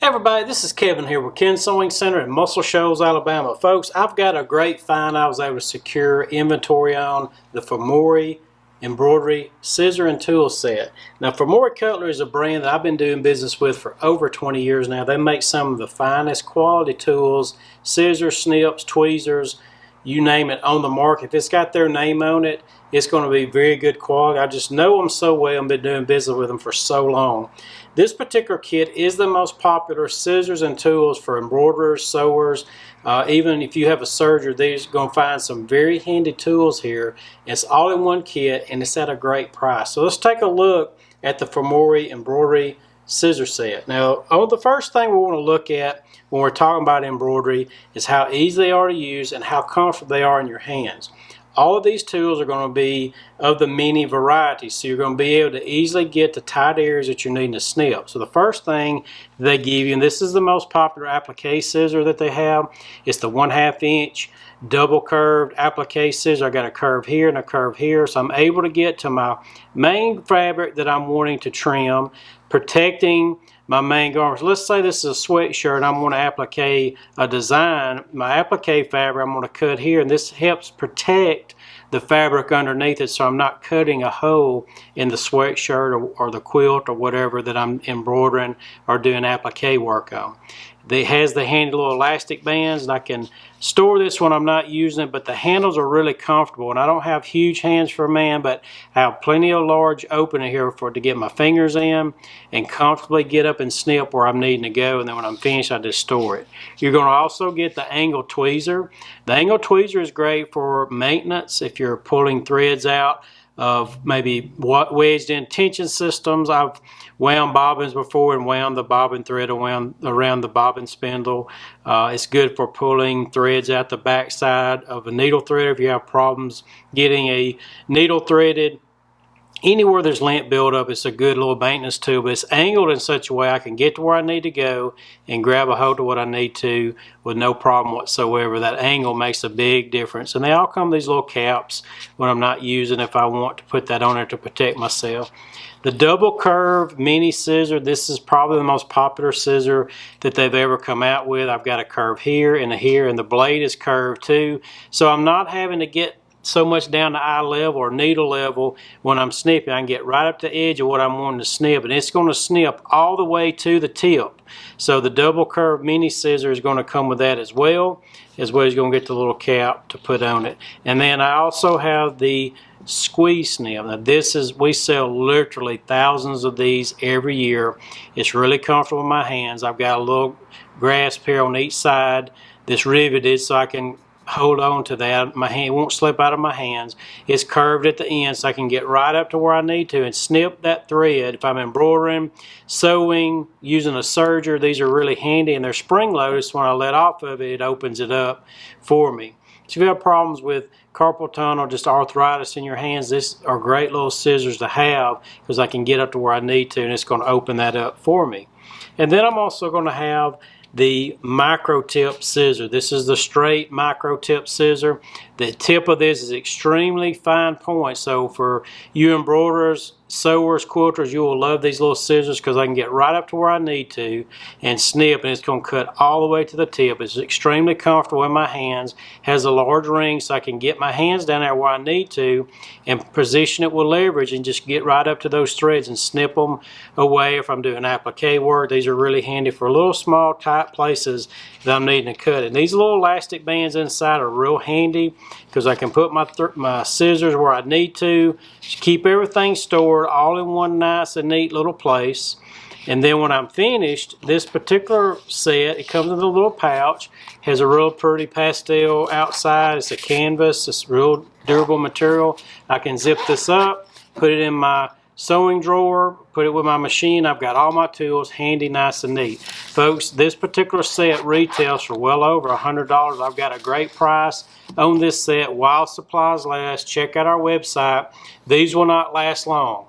Hey everybody, this is Kevin here with Ken Sewing Center in Muscle Shoals, Alabama. Folks, I've got a great find I was able to secure inventory on, the Famore Embroidery Scissor and Tool Set. Now, Famore Cutlery is a brand that I've been doing business with for over 20 years now. They make some of the finest quality tools, scissors, snips, tweezers, you name it, on the market. If it's got their name on it, it's going to be very good quality. I just know them so well and been doing business with them for so long. This particular kit is the most popular scissors and tools for embroiderers, sewers. Even if you have a serger, they're going to find some very handy tools here. It's all in one kit and it's at a great price. So let's take a look at the Famore Embroidery Scissor Set. Now, the first thing we want to look at when we're talking about embroidery is how easy they are to use and how comfortable they are in your hands. All of these tools are going to be of the many varieties, so you're going to be able to easily get the tight areas that you're needing to snip. So the first thing they give you, and this is the most popular applique scissor that they have, it's the 1/2 inch double curved applique scissor. I got a curve here and a curve here, so I'm able to get to my main fabric that I'm wanting to trim, protecting my main garments. Let's say this is a sweatshirt and I'm going to applique a design. My applique fabric I'm going to cut here, and this helps protect the fabric underneath it so I'm not cutting a hole in the sweatshirt or the quilt or whatever that I'm embroidering or doing applique work on. It has the handy little elastic bands, and I can store this when I'm not using it, but the handles are really comfortable, and I don't have huge hands for a man, but I have plenty of large opening here to get my fingers in and comfortably get up and snip where I'm needing to go, and then when I'm finished I just store it. You're going to also get the angle tweezer. The angle tweezer is great for maintenance if you're pulling threads out of maybe wedged in tension systems. I've wound bobbins before and wound the bobbin thread around the bobbin spindle. It's good for pulling threads out the back side of a needle threader if you have problems getting a needle threaded. Anywhere there's lint buildup, it's a good little maintenance tool, but it's angled in such a way I can get to where I need to go and grab a hold of what I need to with no problem whatsoever. That angle makes a big difference. And they all come with these little caps when I'm not using, if I want to put that on there to protect myself. The double curve mini scissor, this is probably the most popular scissor that they've ever come out with. I've got a curve here and a here, and the blade is curved too. So I'm not having to get so much down to eye level or needle level when I'm snipping. I can get right up to the edge of what I'm wanting to snip, and it's going to snip all the way to the tip. So the double curve mini scissor is going to come with that as well as you're going to get the little cap to put on it. And then I also have the squeeze snip. Now we sell literally thousands of these every year. It's really comfortable in my hands. I've got a little grasp here on each side that's riveted so I can hold on to that. My hand won't slip out of my hands. It's curved at the end so I can get right up to where I need to and snip that thread. If I'm embroidering, sewing, using a serger, these are really handy, and they're spring loaded, so when I let off of it, it opens it up for me. So if you have problems with carpal tunnel, just arthritis in your hands, these are great little scissors to have because I can get up to where I need to, and it's going to open that up for me. And then I'm also going to have the micro tip scissor. This is the straight micro tip scissor. The tip of this is extremely fine point, so for you embroiderers, sewers, quilters, you will love these little scissors because I can get right up to where I need to and snip, and it's going to cut all the way to the tip. It's extremely comfortable in my hands, has a large ring so I can get my hands down there where I need to and position it with leverage and just get right up to those threads and snip them away. If I'm doing applique work, these are really handy for little small tight places that I'm needing to cut it. And these little elastic bands inside are real handy because I can put my scissors where I need to, keep everything stored all in one nice and neat little place. And then when I'm finished, this particular set, it comes in a little pouch, has a real pretty pastel outside. It's a canvas, it's real durable material. I can zip this up, put it in my sewing drawer, put it with my machine. I've got all my tools handy, nice and neat. Folks, this particular set retails for well over $100. I've got a great price on this set while supplies last. Check out our website. These will not last long.